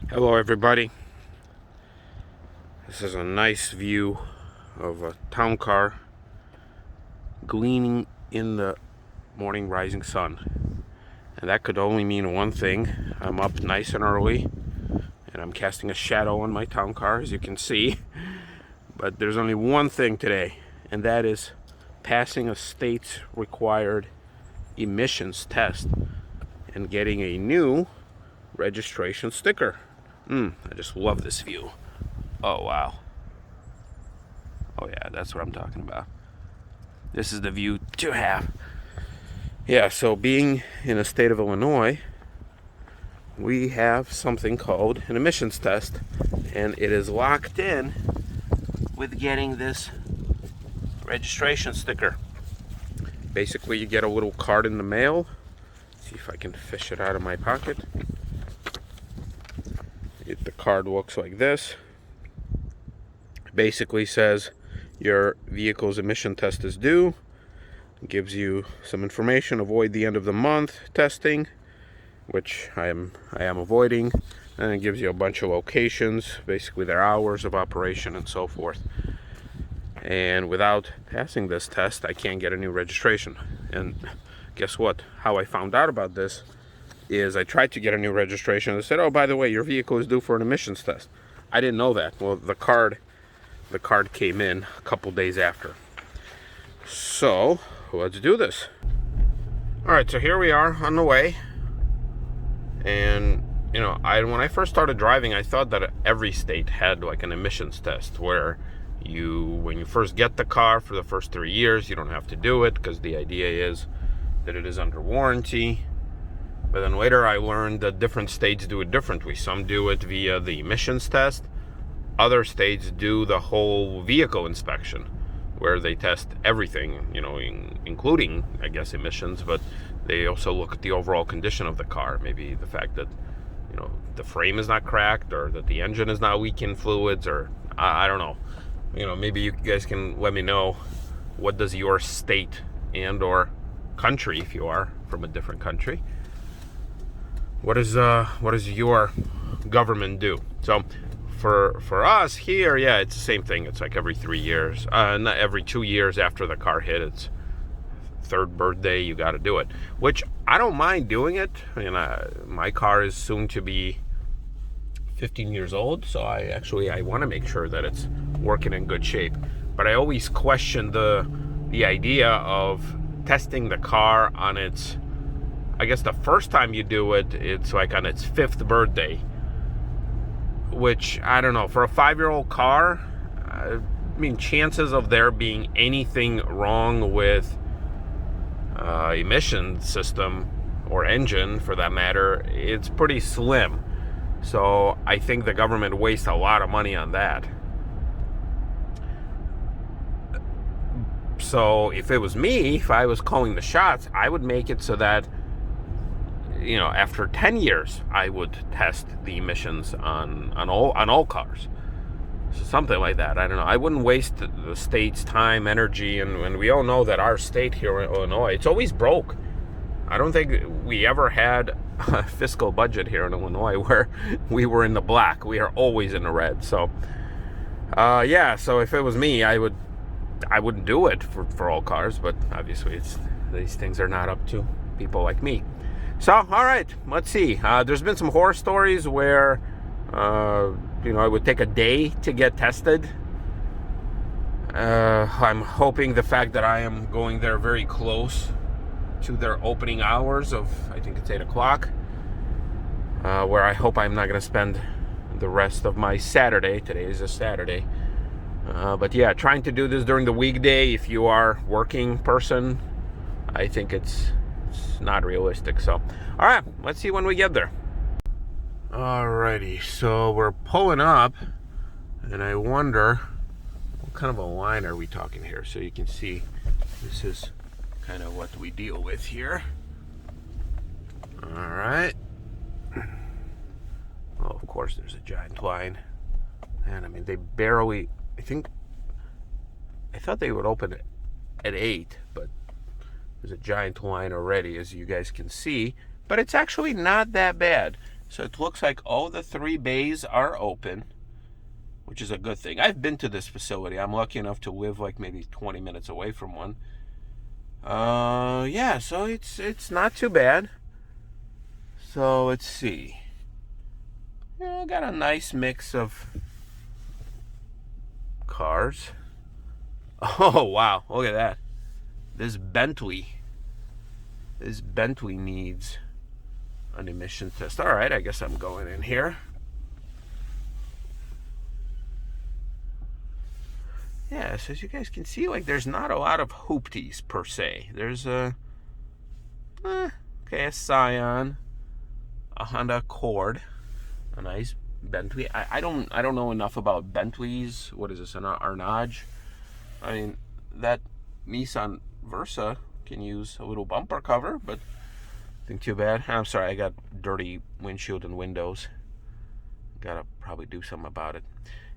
Hello everybody. This is a nice view of a town car gleaming in the morning rising sun. And that could only mean one thing. I'm up nice and early and I'm casting a shadow on my town car, as you can see. But there's only one thing today, and that is passing a state's required emissions test and getting a new registration sticker. I just love this view. Oh, wow. Oh, yeah, that's what I'm talking about. This is the view to have. Yeah, so being in the state of Illinois, we have something called an emissions test, and it is locked in with getting this registration sticker. Basically, you get a little card in the mail. See if I can fish it out of my pocket. The card looks like this. Basically says your vehicle's emission test is due. It gives you some information. Avoid the end of the month testing, which I am avoiding, and it gives you a bunch of locations, basically their hours of operation and so forth. And without passing this test, I can't get a new registration. And guess what? How I found out about this is I tried to get a new registration. They said, oh, by the way, your vehicle is due for an emissions test. I didn't know that. Well, the card came in a couple days after. So let's do this. All right, so here we are on the way. And when I first started driving, I thought that every state had like an emissions test where when you first get the car for the first 3 years, you don't have to do it because the idea is that it is under warranty. But then later I learned that different states do it differently. Some do it via the emissions test. Other states do the whole vehicle inspection, where they test everything, including, I guess, emissions, but they also look at the overall condition of the car. Maybe the fact that, the frame is not cracked, or that the engine is not leaking fluids, or I don't know. Maybe you guys can let me know, what does your state and or country, if you are from a different country, what does your government do? So for us here, yeah, it's the same thing. It's like every 3 years, not every 2 years after the car hit. It's third birthday, you got to do it, which I don't mind doing it. My car is soon to be 15 years old, so I want to make sure that it's working in good shape. But I always question the idea of testing the car on its, I guess the first time you do it, it's like on its 5th birthday, which, I don't know, for a 5-year-old car, chances of there being anything wrong with emission system or engine, for that matter, it's pretty slim. So I think the government wastes a lot of money on that. So if it was me, if I was calling the shots, I would make it so that after 10 years, I would test the emissions on all cars. So something like that. I don't know. I wouldn't waste the state's time, energy, and we all know that our state here in Illinois, it's always broke. I don't think we ever had a fiscal budget here in Illinois where we were in the black. We are always in the red. So, so if it was me, I wouldn't do it for all cars, but obviously these things are not up to people like me. So, all right, let's see. There's been some horror stories where, it would take a day to get tested. I'm hoping the fact that I am going there very close to their opening hours of, I think it's 8 o'clock, where I hope I'm not going to spend the rest of my Saturday. Today is a Saturday. But yeah, trying to do this during the weekday, if you are working person, I think it's not realistic. So, all right, let's see when we get there. Alrighty, so we're pulling up, and I wonder what kind of a line are we talking here. So you can see this is kind of what we deal with here. All right. Well, of course, there's a giant line, and they barely. I thought they would open it at 8, but there's a giant line already, as you guys can see. But it's actually not that bad. So it looks like all the 3 bays are open, which is a good thing. I've been to this facility. I'm lucky enough to live like maybe 20 minutes away from one. Yeah, so it's not too bad. So let's see. Got a nice mix of cars. Oh wow, look at that. This Bentley needs an emission test. All right, I guess I'm going in here. Yeah, so as you guys can see, like there's not a lot of hoopties per se. There's a Scion, a Honda Accord, a nice Bentley. I don't know enough about Bentleys. What is this, an Arnage? I mean, that Nissan Versa can use a little bumper cover, but nothing too bad. I'm sorry, I got dirty windshield and windows. Gotta probably do something about it.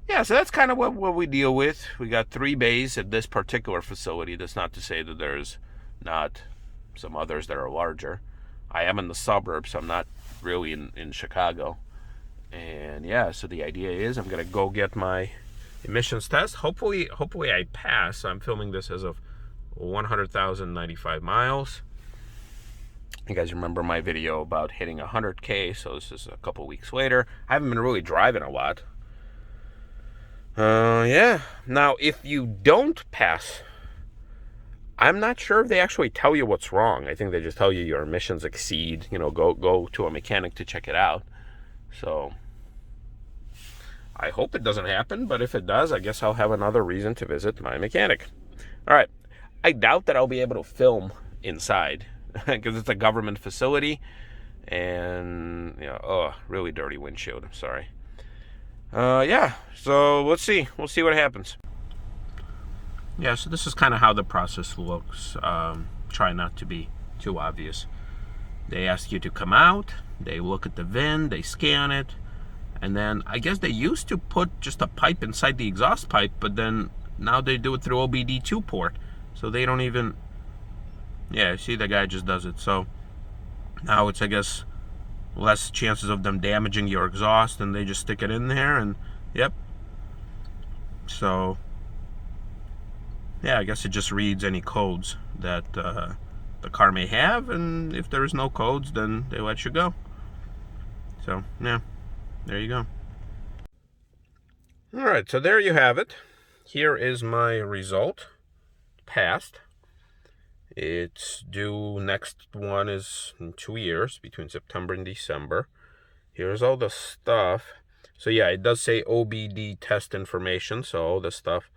Yeah, so that's kind of what we deal with. We got 3 bays at this particular facility. That's not to say that there's not some others that are larger. I am in the suburbs, so I'm not really in Chicago. And yeah, so the idea is I'm gonna go get my emissions test. Hopefully I pass. I'm filming this as of 100,095 miles. You guys remember my video about hitting 100K, so this is a couple weeks later. I haven't been really driving a lot. Yeah. Now, if you don't pass, I'm not sure if they actually tell you what's wrong. I think they just tell you your emissions exceed. Go to a mechanic to check it out. So I hope it doesn't happen, but if it does, I guess I'll have another reason to visit my mechanic. All right. I doubt that I'll be able to film inside because it's a government facility, and really dirty windshield. I'm sorry. Yeah, so let's see. We'll see what happens. Yeah, so this is kind of how the process looks. Try not to be too obvious. They ask you to come out, they look at the VIN, they scan it, and then I guess they used to put just a pipe inside the exhaust pipe, but then now they do it through OBD2 port. So they don't even, yeah, see, the guy just does it. So now it's, I guess, less chances of them damaging your exhaust, and they just stick it in there, and yep. So yeah, I guess it just reads any codes that the car may have, and if there's no codes, then they let you go. So yeah, there you go. All right, so there you have it. Here is my result. Passed. It's due, next one is in 2 years, between September and December. Here's all the stuff. So yeah, it does say OBD test information, so all the stuff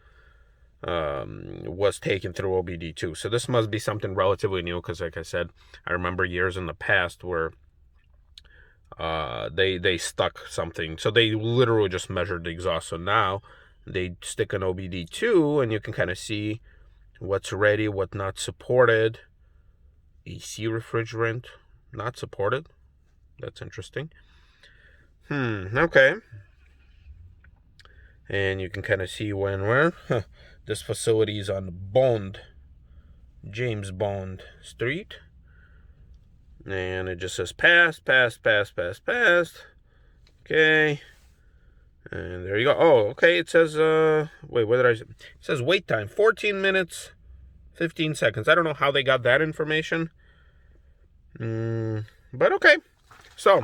was taken through OBD2. So this must be something relatively new, because like I said, I remember years in the past where they stuck something. So they literally just measured the exhaust. So now they stick an OBD2, and you can kind of see what's ready, what not supported. AC refrigerant, not supported. That's interesting. Okay. And you can kind of see when, where. This facility is on James Bond Street. And it just says passed. Okay. And there you go. Oh, okay. It says, wait, what did I say? It says wait time, 14 minutes, 15 seconds. I don't know how they got that information. But okay. So,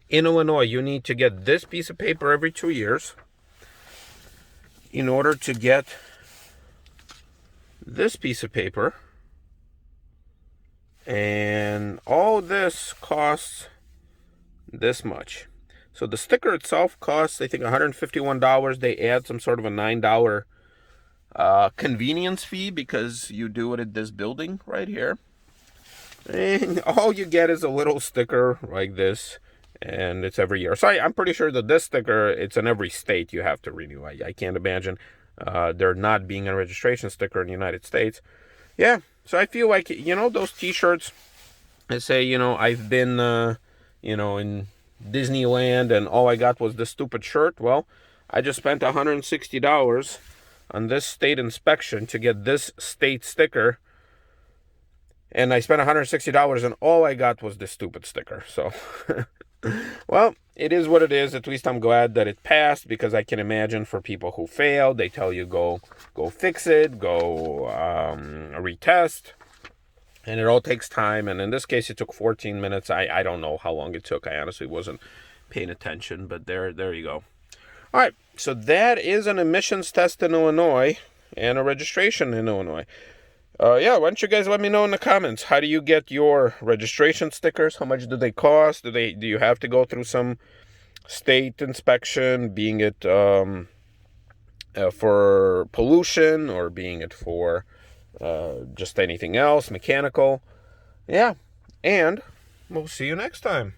in Illinois, you need to get this piece of paper every 2 years in order to get this piece of paper. And all this costs this much. So the sticker itself costs, I think, $151. They add some sort of a $9 convenience fee because you do it at this building right here. And all you get is a little sticker like this, and it's every year. So I'm pretty sure that this sticker, it's in every state you have to renew. I can't imagine there not being a registration sticker in the United States. Yeah, so I feel like, those t-shirts that say, I've been, in Disneyland and all I got was this stupid shirt. Well, I just spent $160 on this state inspection to get this state sticker, and I spent $160 and all I got was this stupid sticker. So Well, it is what it is. At least I'm glad that it passed, because I can imagine for people who failed, they tell you go fix it, go retest, and it all takes time. And in this case, it took 14 minutes. I don't know how long it took. I honestly wasn't paying attention, but there you go. All right, so that is an emissions test in Illinois and a registration in Illinois. Yeah, why don't you guys let me know in the comments, how do you get your registration stickers? How much do they cost? Do you have to go through some state inspection, being it for pollution, or being it for just anything else, mechanical? Yeah, and we'll see you next time.